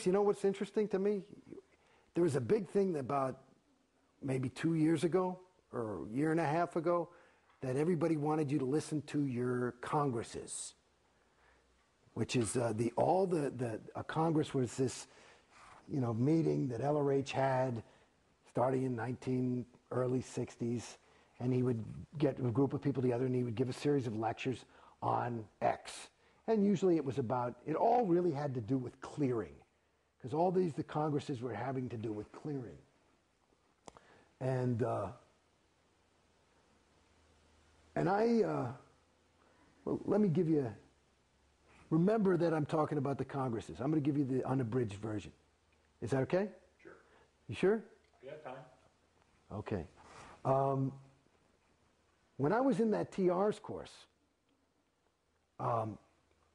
politics, you know what's interesting to me? There was a big thing about maybe 2 years ago or a year and a half ago that everybody wanted you to listen to your congresses, which is a Congress was this, meeting that LRH had starting in early 60s, and he would get a group of people together and he would give a series of lectures on X. And usually it all really had to do with clearing, because all the Congresses were having to do with clearing. And let me give you, remember that I'm talking about the Congresses. I'm going to give you the unabridged version. Is that okay? Sure. You sure? Yeah, time. Okay. When I was in that TR's course,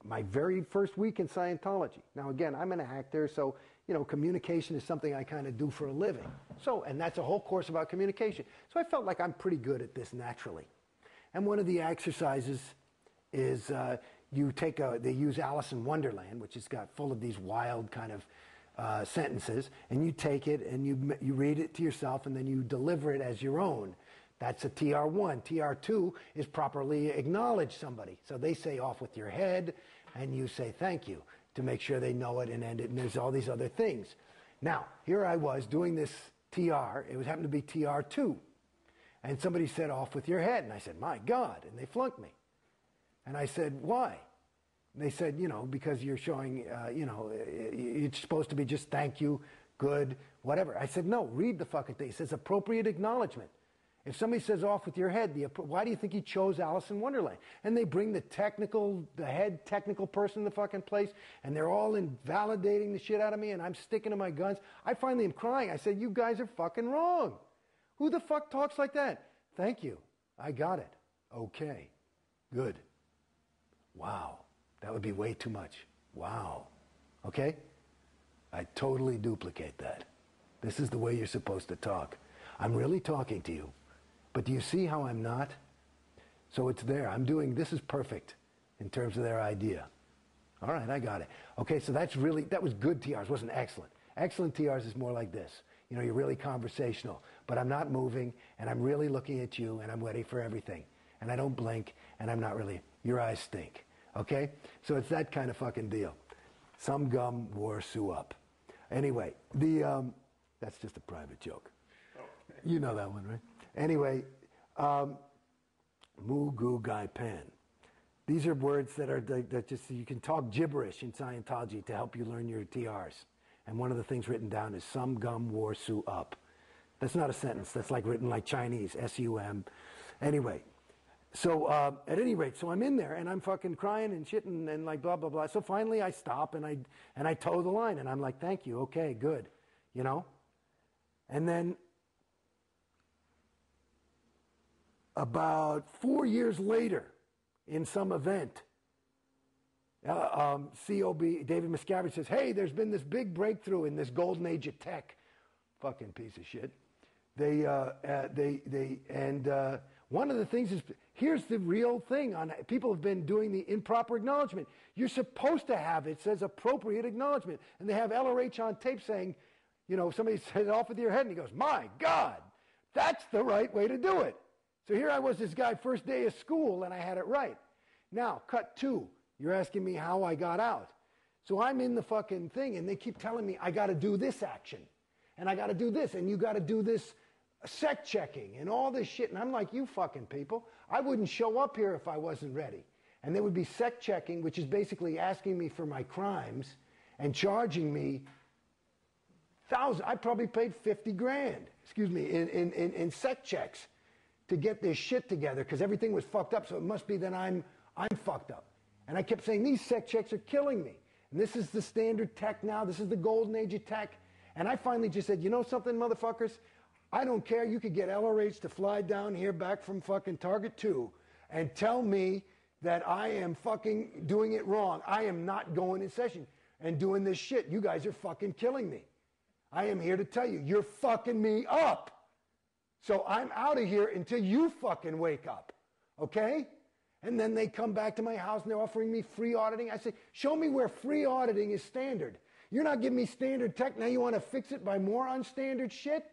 my very first week in Scientology. Now again, I'm an actor, so communication is something I kind of do for a living. And that's a whole course about communication. So I felt like I'm pretty good at this naturally. And one of the exercises is they use Alice in Wonderland, which is full of these wild kind of sentences, and you take it and you read it to yourself and then you deliver it as your own. That's a TR1. TR2 is properly acknowledge somebody. So they say off with your head and you say thank you to make sure they know it and end it, and there's all these other things. Now, here I was doing this TR. It happened to be TR2. And somebody said off with your head, and I said, my God, and they flunked me. And I said, why? And they said, because you're showing, it's supposed to be just thank you, good, whatever. I said, no, read the fucking thing. It says appropriate acknowledgement. If somebody says off with your head, why do you think he chose Alice in Wonderland? And they bring the head technical person in the fucking place, and they're all invalidating the shit out of me, and I'm sticking to my guns. I finally am crying. I said, you guys are fucking wrong. Who the fuck talks like that? Thank you. I got it. Okay. Good. Wow. That would be way too much. Wow. Okay? I totally duplicate that. This is the way you're supposed to talk. I'm really talking to you. But do you see how I'm not? So it's there. this is perfect in terms of their idea. All right, I got it. Okay, so that was good TRs, wasn't excellent. Excellent TRs is more like this. You're really conversational, but I'm not moving, and I'm really looking at you, and I'm ready for everything. And I don't blink, and I'm not really, your eyes stink. Okay? So it's that kind of fucking deal. Some gum wore Sue up. Anyway, that's just a private joke. You know that one, right? Anyway, Mu Gu Gai Pan. These are words that just, you can talk gibberish in Scientology to help you learn your TRs. And one of the things written down is some gum wore Sue up. That's not a sentence. That's written like Chinese, S-U-M. Anyway, so at any rate, so I'm in there and I'm fucking crying and shit and like blah, blah, blah. So finally I stop and I toe the line and I'm like, thank you, okay, good, And then about 4 years later, in some event, COB, David Miscavige says, hey, there's been this big breakthrough in this golden age of tech. Fucking piece of shit. One of the things is, here's the real thing. People have been doing the improper acknowledgement. You're supposed to have, it says appropriate acknowledgement. And they have LRH on tape saying, somebody said off with your head and he goes, my God, that's the right way to do it. So here I was, this guy, first day of school, and I had it right. Now, cut 2. You're asking me how I got out. So I'm in the fucking thing, and they keep telling me I got to do this action, and I got to do this, and you got to do this sec checking, and all this shit. And I'm like, you fucking people, I wouldn't show up here if I wasn't ready. And there would be sec checking, which is basically asking me for my crimes and charging me I probably paid 50 grand, in sec checks to get this shit together, because everything was fucked up, so it must be that I'm fucked up. And I kept saying, these sec checks are killing me. And this is the standard tech now. This is the golden age of tech. And I finally just said, you know something, motherfuckers? I don't care. You could get LRH to fly down here back from fucking Target 2 and tell me that I am fucking doing it wrong. I am not going in session and doing this shit. You guys are fucking killing me. I am here to tell you, you're fucking me up. So I'm out of here until you fucking wake up. Okay? And then they come back to my house and they're offering me free auditing. I say, show me where free auditing is standard. You're not giving me standard tech. Now you want to fix it by more unstandard shit?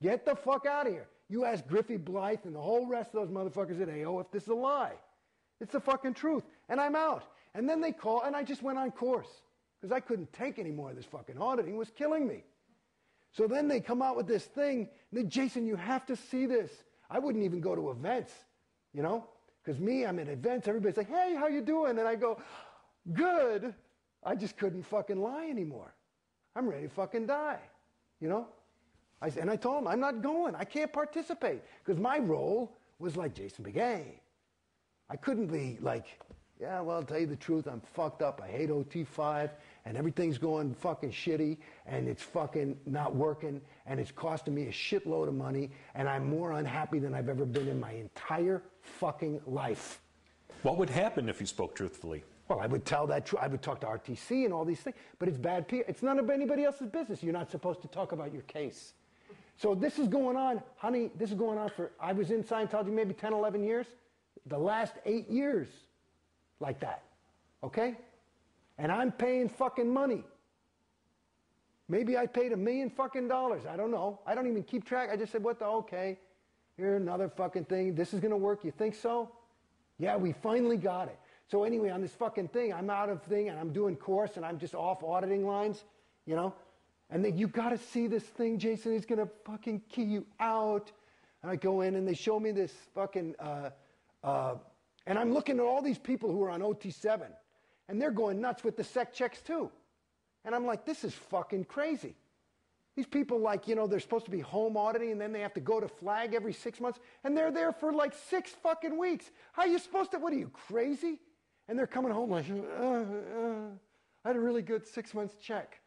Get the fuck out of here. You ask Griffey Blythe and the whole rest of those motherfuckers at AO if this is a lie. It's the fucking truth. And I'm out. And then they call, and I just went on course. Because I couldn't take any more of this fucking auditing. It was killing me. So then they come out with this thing. And then, Jason, you have to see this. I wouldn't even go to events, you know? Because me, I'm at events. Everybody's like, hey, how you doing? And I go, good. I just couldn't fucking lie anymore. I'm ready to fucking die, you know? And I told him, I'm not going. I can't participate. Because my role was like Jason Beghe. I couldn't be like, yeah, well, I'll tell you the truth, I'm fucked up. I hate OT5, and everything's going fucking shitty, and it's fucking not working, and it's costing me a shitload of money, and I'm more unhappy than I've ever been in my entire fucking life. What would happen if you spoke truthfully? Well, I would tell that truth. I would talk to RTC and all these things, but it's bad PR. It's none of anybody else's business. You're not supposed to talk about your case. So this is going on, honey, this is going on for, I was in Scientology maybe 10, 11 years. The last 8 years like that, okay? And I'm paying fucking money. Maybe I paid $1 million fucking dollars. I don't know. I don't even keep track. I just said, what the, okay, here's another fucking thing. This is going to work. You think so? Yeah, we finally got it. So anyway, on this fucking thing, I'm out of thing, and I'm doing course, and I'm just off auditing lines, you know? And then you got to see this thing, Jason. He's going to fucking key you out. And I go in, and they show me this fucking, and I'm looking at all these people who are on OT7, and they're going nuts with the sec checks too. And I'm like, this is fucking crazy. These people, like, you know, they're supposed to be home auditing, and then they have to go to flag every 6 months, and they're there for like 6 fucking weeks. How are you supposed to, what are you, crazy? And they're coming home like, I had a really good 6 months check.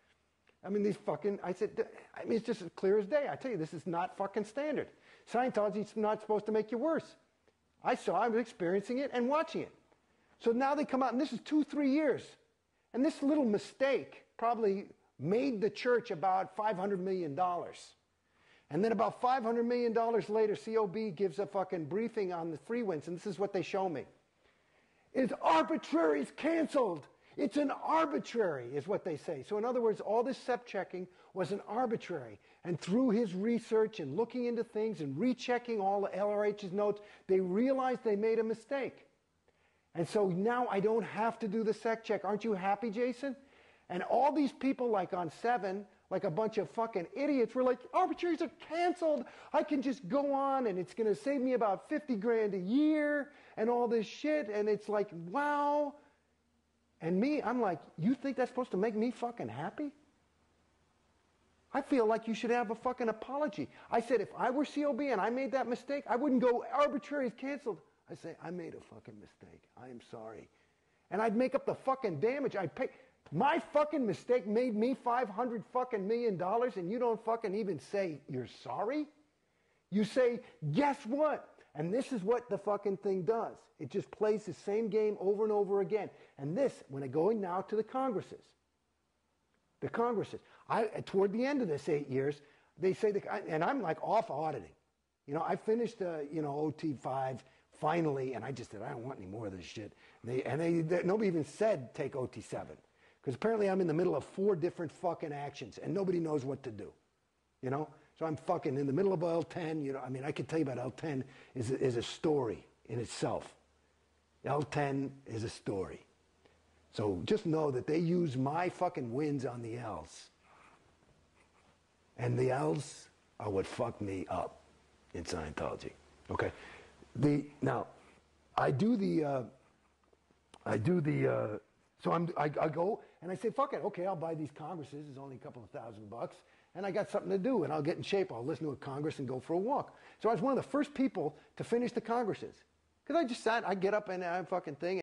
I mean, these fucking, I said, I mean, it's just as clear as day. I tell you, this is not fucking standard. Scientology's not supposed to make you worse. I was experiencing it and watching it. So now they come out, and this is 2-3 years. And this little mistake probably made the church about $500 million. And then about $500 million later, COB gives a fucking briefing on the 3 wins, and this is what they show me. It's arbitrary, it's canceled. It's an arbitrary, is what they say. So in other words, all this SEP checking was an arbitrary. And through his research and looking into things and rechecking all the LRH's notes, they realized they made a mistake. And so now I don't have to do the SEC check. Aren't you happy, Jason? And all these people like on 7, like a bunch of fucking idiots, were like, arbitraries are canceled. I can just go on and it's going to save me about 50 grand a year and all this shit. And it's like, wow. And me, I'm like, you think that's supposed to make me fucking happy? I feel like you should have a fucking apology. I said, if I were COB and I made that mistake, I wouldn't go, arbitrary is canceled. I say, I made a fucking mistake. I am sorry. And I'd make up the fucking damage. I'd pay. My fucking mistake made me $500 fucking million, and you don't fucking even say you're sorry? You say, guess what? And this is what the fucking thing does. It just plays the same game over and over again. And this, when it going now to the Congresses, toward the end of this 8 years, they say, and I'm like off auditing. You know, I finished, OT5 finally, and I just said, I don't want any more of this shit. Nobody even said take OT7. Because apparently I'm in the middle of 4 different fucking actions, and nobody knows what to do. You know? So I'm fucking in the middle of L10, you know, I mean, I could tell you about L10 is a story in itself. L10 is a story. So just know that they use my fucking wins on the L's. And the L's are what fucked me up in Scientology. Okay? Now, I go, and I say, fuck it, okay, I'll buy these Congresses, it's only a couple of $1,000, and I got something to do, and I'll get in shape, I'll listen to a Congress and go for a walk. So I was one of the first people to finish the Congresses. Because I just sat, I get up and I fucking thing,